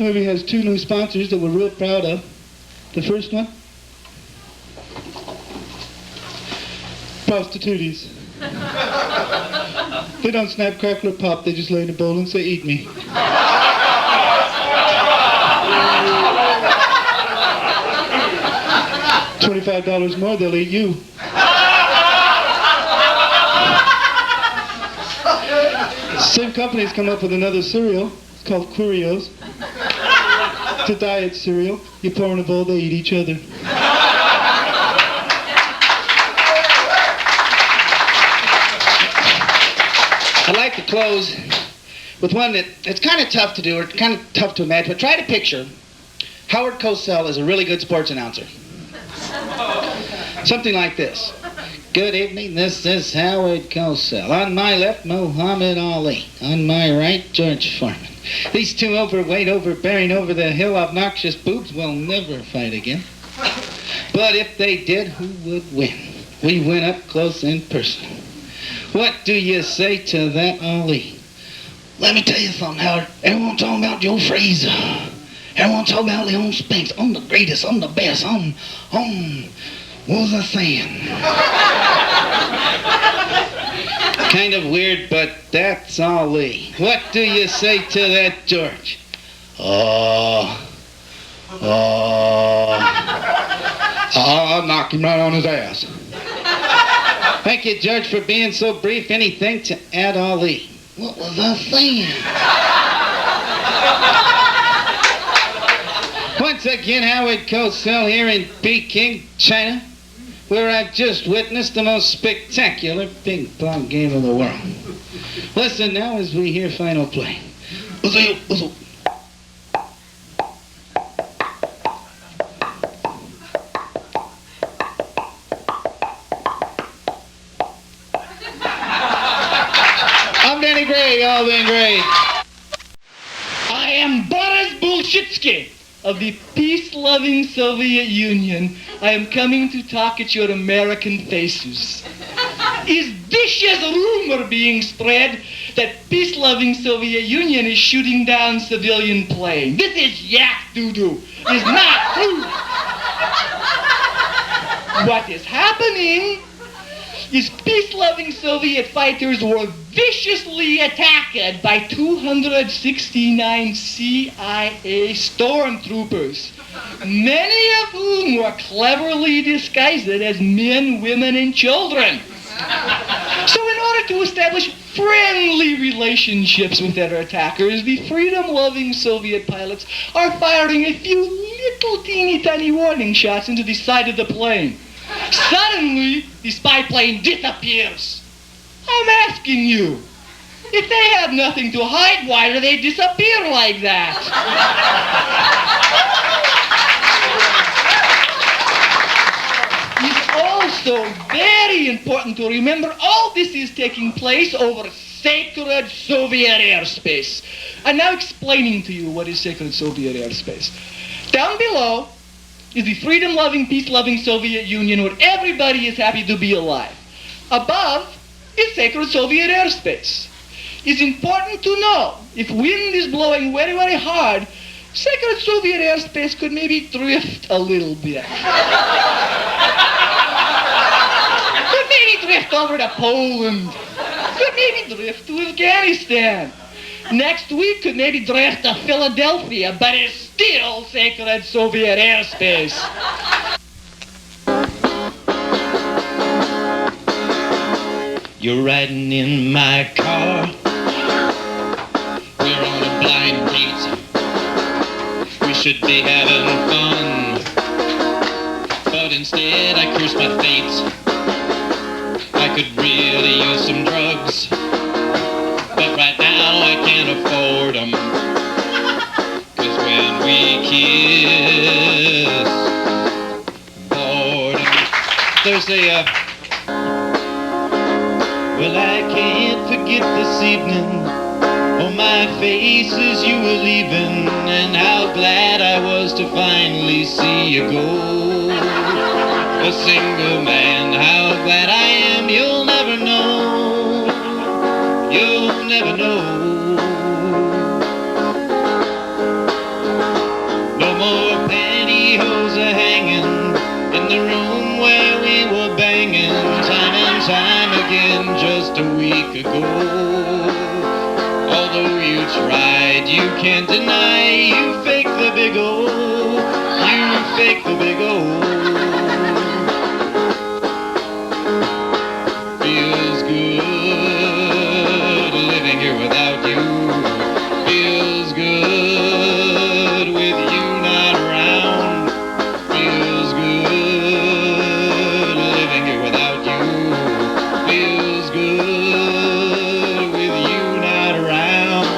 movie has two new sponsors that we're real proud of. The first one, prostitutes. They don't snap, crackle, or pop. They just lay in a bowl and say, "Eat me." $25 more, they'll eat you. Same company's come up with another cereal. It's called Cheerios. It's a diet cereal. You pour in a bowl, they eat each other. I'd like to close with one it's kind of tough to do, or kind of tough to imagine, but try to picture Howard Cosell as a really good sports announcer. Something like this. Good evening, this is Howard Cosell. On my left, Muhammad Ali. On my right, George Foreman. These two overweight, overbearing, over the hill obnoxious boobs will never fight again. But if they did, who would win? We went up close in person. What do you say to that, Ali? Let me tell you something, Howard. Everyone talking about Joe Frazier. Everyone talking about Leon Spinks. I'm the greatest, I'm the best, what was I saying? Kind of weird, but that's Ali. What do you say to that, George? I'll knock him right on his ass. Thank you, George, for being so brief. Anything to add, Ali? What was I saying? Once again, Howard Cosell here in Peking, China, where I've just witnessed the most spectacular ping-pong game of the world. Listen now as we hear final play. I'm Danny Gray, y'all been great. I am Boris Bolshitsky of the peace-loving Soviet Union. I am coming to talk at your American faces. Is vicious rumor being spread that peace-loving Soviet Union is shooting down civilian planes? This is yak doo-doo. It's not true. What is happening is peace-loving Soviet fighters were viciously attacked by 269 CIA stormtroopers, many of whom were cleverly disguised as men, women, and children. So in order to establish friendly relationships with their attackers, the freedom-loving Soviet pilots are firing a few little teeny tiny warning shots into the side of the plane. Suddenly, the spy plane disappears. I'm asking you, if they have nothing to hide, why do they disappear like that? It's also very important to remember all this is taking place over sacred Soviet airspace. I'm now explaining to you what is sacred Soviet airspace. Down below is the freedom-loving, peace-loving Soviet Union where everybody is happy to be alive. Above is sacred Soviet airspace. It's important to know, if wind is blowing very, very hard, sacred Soviet airspace could maybe drift a little bit. Could maybe drift over to Poland. Could maybe drift to Afghanistan. Next week could maybe drift to Philadelphia, but it's still sacred Soviet airspace. You're riding in my car. We're on a blind date. We should be having fun, but instead I curse my fate. I could really use some drugs, but right now I can't afford them. 'Cause when we kiss, boredom. There's a, Well, I can't forget this evening. On my face as you were leaving, and how glad I was to finally see you go. A single man, how glad I am. You'll never know. You'll never know. just a week ago. Although you tried, you can't deny you faked the big O. You faked the big O. Feels good living here without you. Feels good with you not around. Feels good living here without you. Feels good with you not around.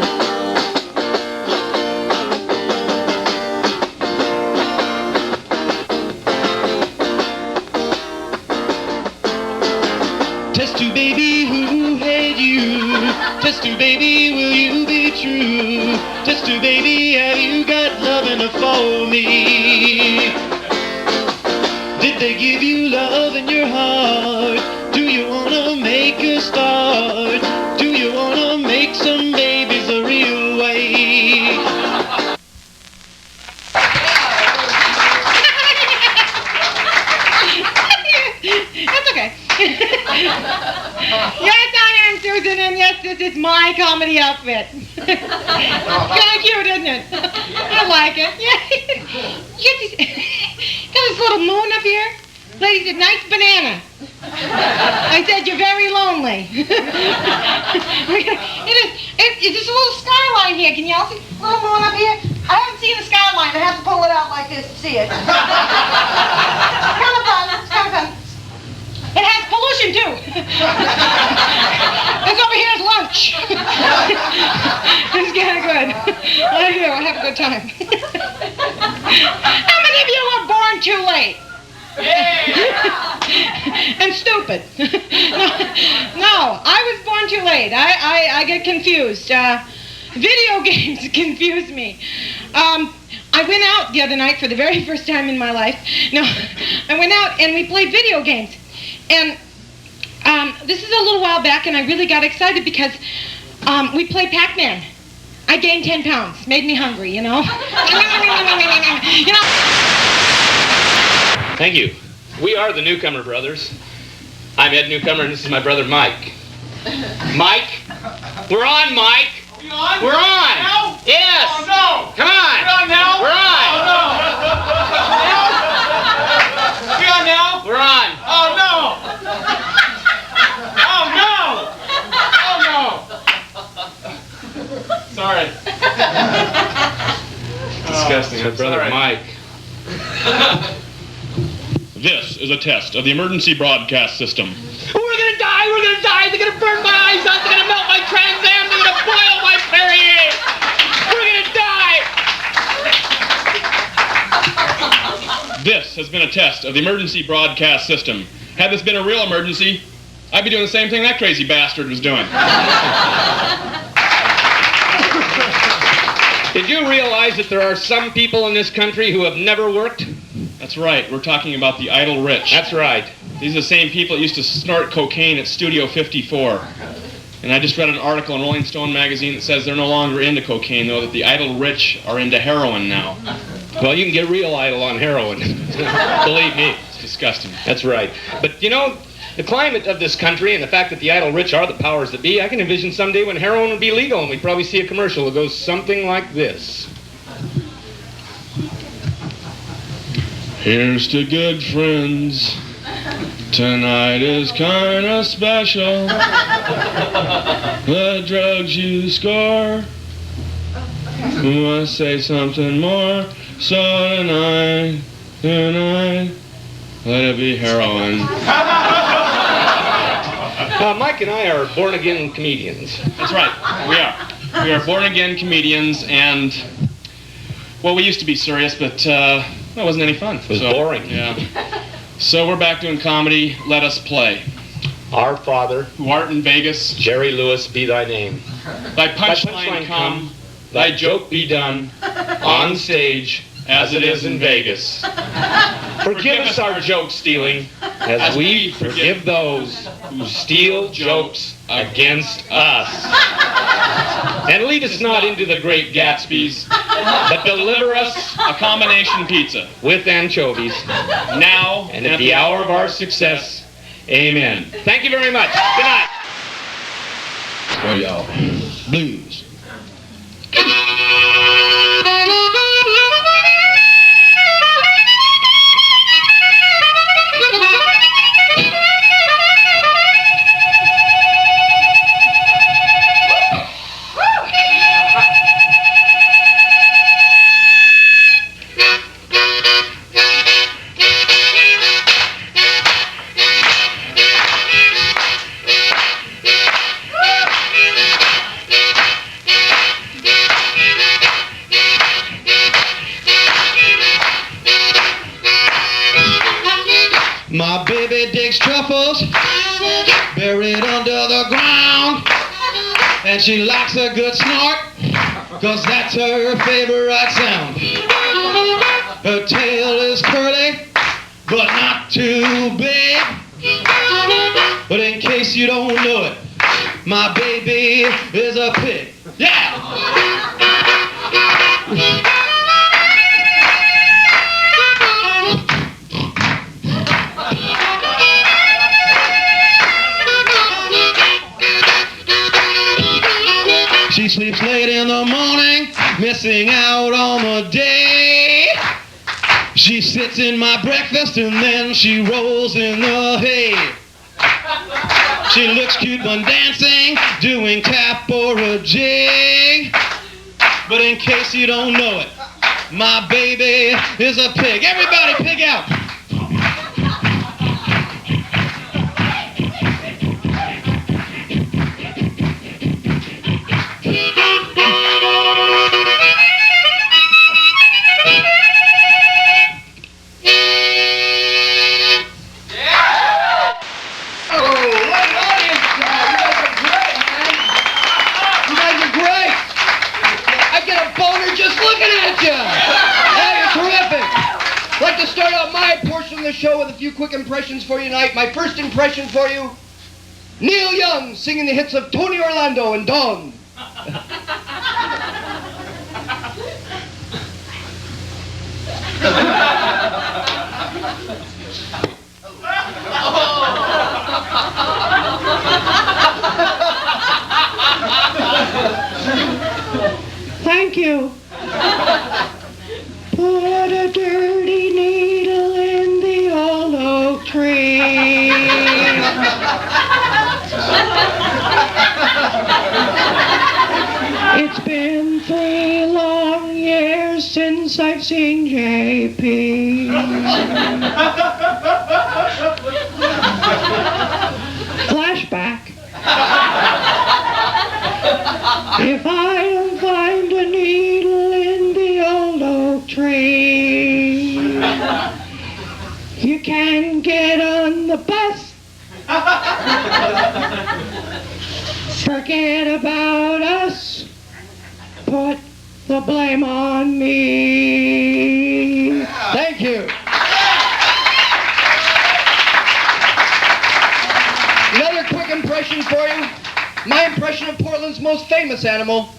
Test tube baby, who had you? Test tube baby, will you be true? Test tube baby, have you got loving for me? Did they give you love in your heart? Do you wanna make a start? Do you wanna make some babies the real way? That's okay. Yes, I am Susan, and yes, this is my comedy outfit. It's kind of cute, isn't it? I like it. Yeah. Got this little moon up here. Lady said, nice banana. I said, you're very lonely. There's a little skyline here. Can y'all see? Little moon up here. I haven't seen the skyline. I have to pull it out like this to see it. Kind of fun. It's kind of fun. It has pollution, too. This over here is lunch. It's kind of good. I do. I have a good time. How many of you were born too late? Yeah. And stupid. No, I was born too late. I get confused. Video games confuse me. I went out the other night for the very first time in my life. No, I went out and we played video games. And this is a little while back, and I really got excited because we played Pac-Man. I gained 10 pounds. Made me hungry, you know? You know? Thank you. We are the Newcomer Brothers. I'm Ed Newcomer, and this is my brother Mike. Mike? We're on, Mike! We on? We're on! Now? Yes! Oh, no! Come on! We're on now? We're on! Oh, no! We on now? We're on! Oh, no! Oh, no! Oh, no! Sorry. Disgusting. My brother sorry. Mike. This is a test of the emergency broadcast system. We're gonna die! We're gonna die! They're gonna burn my eyes out! They're gonna melt my Trans Am! They're gonna boil my Perrier! We're gonna die! This has been a test of the emergency broadcast system. Had this been a real emergency, I'd be doing the same thing that crazy bastard was doing. Did you realize that there are some people in this country who have never worked? That's right, we're talking about the idle rich. That's right. These are the same people that used to snort cocaine at Studio 54. And I just read an article in Rolling Stone magazine that says they're no longer into cocaine, though, that the idle rich are into heroin now. Well, you can get real idle on heroin. Believe me. It's disgusting. That's right. But, you know, the climate of this country and the fact that the idle rich are the powers that be, I can envision someday when heroin would be legal and we'd probably see a commercial that goes something like this. Here's to good friends. Tonight is kinda special. The drugs you score. Must say something more. So tonight, let it be heroin. Mike and I are born-again comedians. That's right, we are. We are born-again comedians, and, well, we used to be serious, but that wasn't any fun. It was boring. Yeah. So we're back doing comedy. Let us play. Our Father, Who art in Vegas, Jerry Lewis be thy name. thy punchline come, thy joke be done, on stage as it is in Vegas. Forgive us our joke stealing, as we forgive those who steal jokes against us. And lead us not into the great Gatsby's, but deliver us A combination pizza. with anchovies. Now And at the hour of our success, amen. Thank you very much. Good night. y'all. Blues. My baby digs truffles buried under the ground, and she likes a good snort, 'cause that's her favorite sound. Her tail is curly, but not too big. But in case you don't know it, my baby is a pig. Yeah! She sleeps late in the morning, missing out on the day. She sits in my breakfast and then she rolls in the hay. She looks cute when dancing, doing tap or a jig. But in case you don't know it, my baby is a pig. Everybody pig out. Show with a few quick impressions for you tonight. My first impression for you, Neil Young singing the hits of Tony Orlando and Dawn. Thank you. Put a dirty needle in the old oak tree. It's been 3 long years since I've seen JP. Flashback. If I don't find a needle in the old oak tree, you can get on the bus. Forget about us. Put the blame on me. Thank you. Another quick impression for you. My impression of Portland's most famous animal.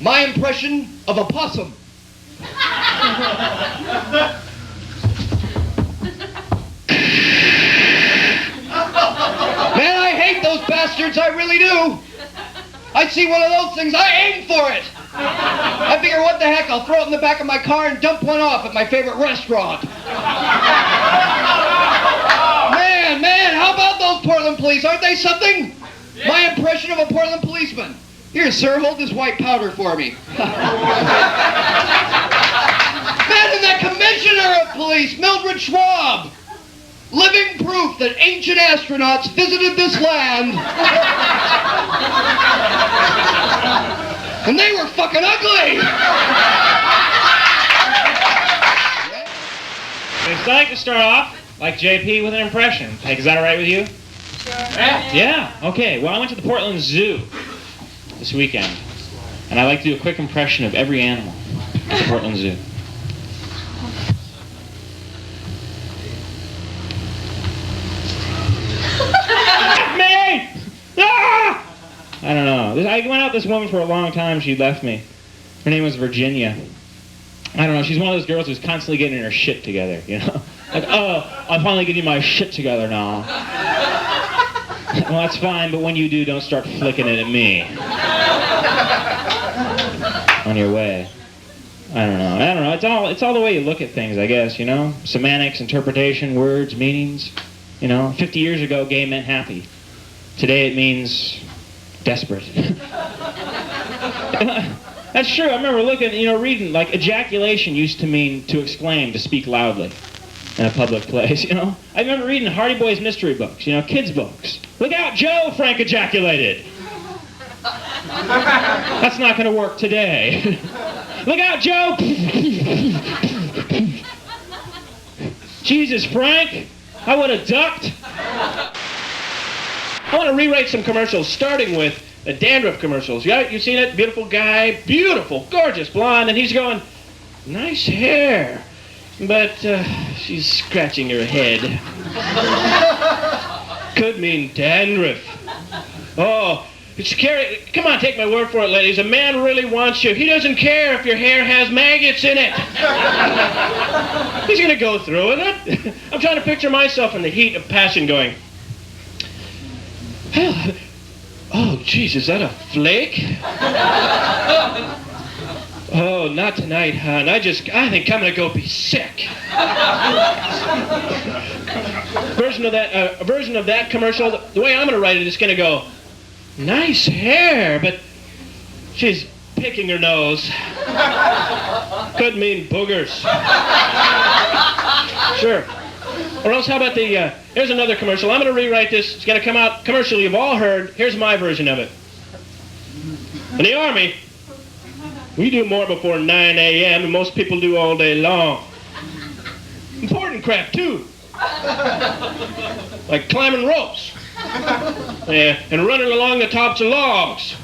My impression of a possum. Man, I hate those bastards, I really do. I see one of those things, I aim for it. I figure, what the heck, I'll throw it in the back of my car and dump one off at my favorite restaurant. Man, how about those Portland police? Aren't they something? My impression of a Portland policeman. Here, sir, hold this white powder for me. Man, and that commissioner of police, Mildred Schwab, living proof that ancient astronauts visited this land. And they were fucking ugly. So I'd like to start off, like JP, with an impression. Like, is that all right with you? Yeah, okay. Well, I went to the Portland Zoo this weekend, and I'd like to do a quick impression of every animal at the Portland Zoo. Me! Ah! I don't know. I went out with this woman for a long time. She left me. Her name was Virginia. I don't know. She's one of those girls who's constantly getting her shit together, you know? Like, oh, I'm finally getting my shit together now. Well, that's fine, but when you do, don't start flicking it at me. On your way. I don't know. It's all the way you look at things, I guess, you know? Semantics, interpretation, words, meanings. You know, 50 years ago, gay meant happy. Today it means desperate. That's true. I remember reading, like, ejaculation used to mean to exclaim, to speak loudly in a public place, you know? I remember reading Hardy Boys mystery books, you know, kids' books. Look out, Joe! Frank ejaculated. That's not going to work today. Look out, Joe! Jesus, Frank! I would have ducked. I want to rewrite some commercials, starting with the dandruff commercials. Yeah, you seen it? Beautiful guy, beautiful, gorgeous blonde, and he's going, nice hair, but she's scratching her head. Could mean dandruff. Oh, come on, take my word for it, ladies. A man really wants you. He doesn't care if your hair has maggots in it. He's going to go through with it. I'm trying to picture myself in the heat of passion going, oh, jeez, is that a flake? Oh, not tonight, hon. I think I'm going to go be sick. A version of that commercial, the way I'm going to write it is going to go, nice hair, but she's picking her nose. Could mean boogers. Sure. Or else how about here's another commercial. I'm going to rewrite this. It's going to come out commercial you've all heard. Here's my version of it. In the Army, we do more before 9 a.m. than most people do all day long. Important crap, too. Like climbing ropes. And running along the tops of logs.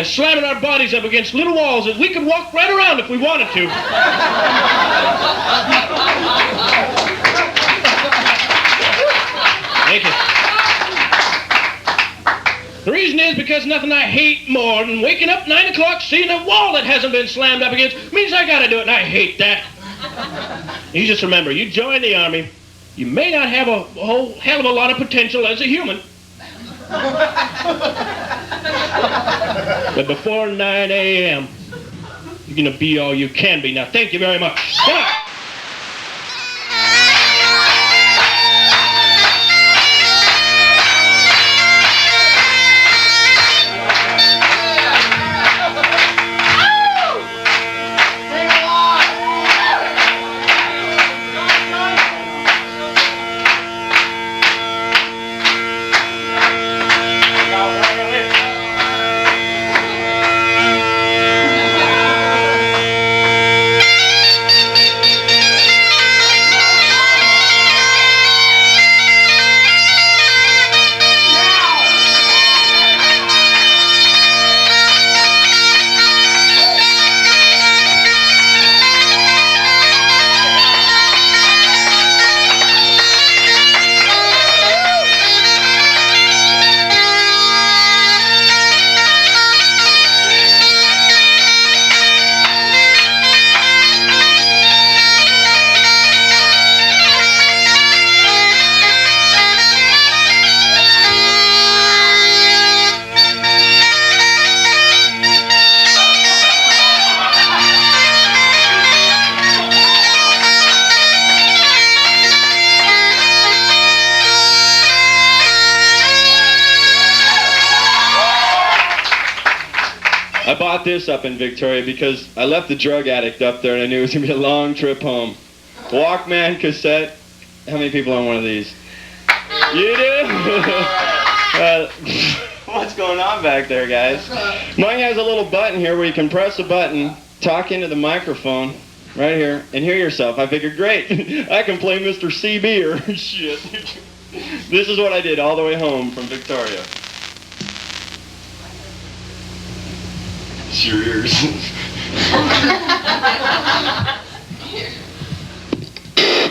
Slamming our bodies up against little walls that we could walk right around if we wanted to. Thank you. The reason is because nothing I hate more than waking up 9 o'clock seeing a wall that hasn't been slammed up against means I gotta do it, and I hate that. You just remember, you join the Army, you may not have a whole hell of a lot of potential as a human. But before 9 a.m., you're gonna be all you can be. Now, thank you very much. Come on. I bought this up in Victoria because I left the drug addict up there and I knew it was going to be a long trip home. Walkman cassette. How many people own one of these? You do? What's going on back there, guys? Mine has a little button here where you can press a button, talk into the microphone, right here, and hear yourself. I figured, great, I can play Mr. CB or shit. This is what I did all the way home from Victoria. It's your ears.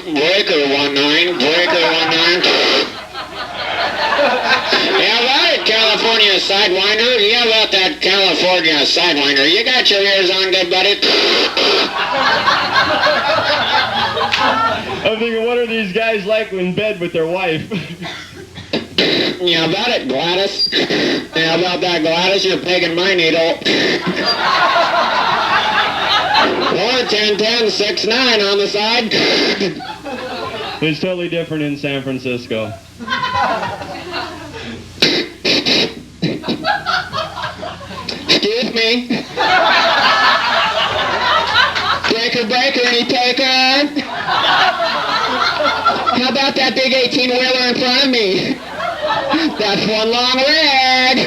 Breaker 19, breaker 19. Yeah, about it, California Sidewinder. Yeah, about that California Sidewinder. You got your ears on, good buddy? I'm thinking, what are these guys like in bed with their wife? Yeah, about it, Gladys. Yeah, about that, Gladys. You're pegging my needle. 4, 10, 10, 6, 9 on the side. It's totally different in San Francisco. Excuse me. Breaker, breaker, any taker? How about that big 18-wheeler in front of me? That's one long leg.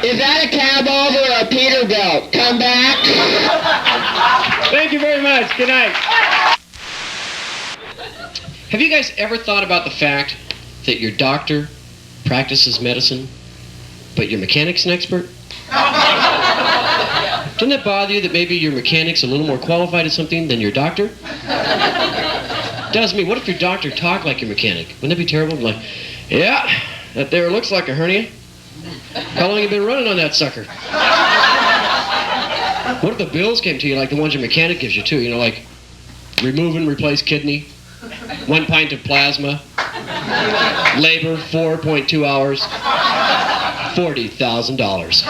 Is that a cab over or a Peterbilt? Come back. Thank you very much. Good night. Have you guys ever thought about the fact that your doctor practices medicine, but your mechanic's an expert? Doesn't it bother you that maybe your mechanic's a little more qualified at something than your doctor? Does me. What if your doctor talked like your mechanic? Wouldn't that be terrible? Like, yeah, that there looks like a hernia. How long have you been running on that sucker? What if the bills came to you like the ones your mechanic gives you too? You know, like remove and replace kidney, 1 pint of plasma, labor 4.2 hours, $40,000.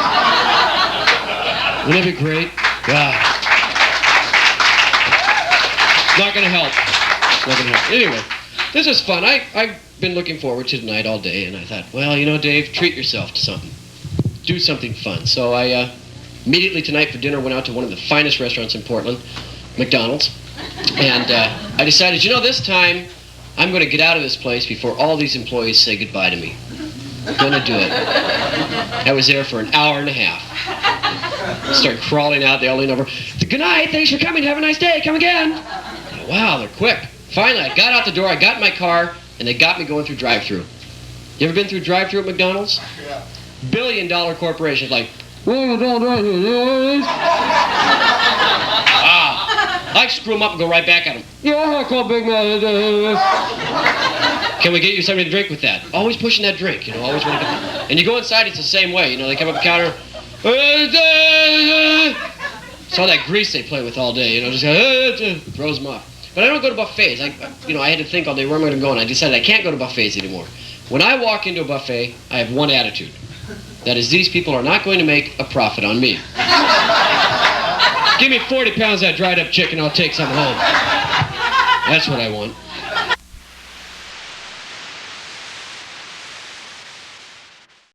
Wouldn't that be great? God. Not gonna help. Not gonna help. Anyway, this is fun. I've been looking forward to tonight all day, and I thought, well, you know, Dave, treat yourself to something. Do something fun. So I immediately tonight for dinner went out to one of the finest restaurants in Portland, McDonald's, and I decided, you know, this time I'm going to get out of this place before all these employees say goodbye to me. I'm going to do it. I was there for an hour and a half. Started crawling out. They all leaned over. Good night. Thanks for coming. Have a nice day. Come again. Wow, they're quick. Finally, I got out the door. I got in my car, and they got me going through drive-thru. You ever been through drive-thru at McDonald's? Yeah. Billion-dollar corporations like, I screw them up and go right back at them. Yeah, I call Big Man. Can we get you something to drink with that? Always pushing that drink, you know, always want to get that. And you go inside, it's the same way, you know, they come up the counter. It's all that grease they play with all day, you know, just throws them off. But I don't go to buffets. I had to think all day, where am I going to go? And I decided I can't go to buffets anymore. When I walk into a buffet, I have one attitude. That is, these people are not going to make a profit on me. Give me 40 pounds of that dried up chicken, I'll take some home. That's what I want.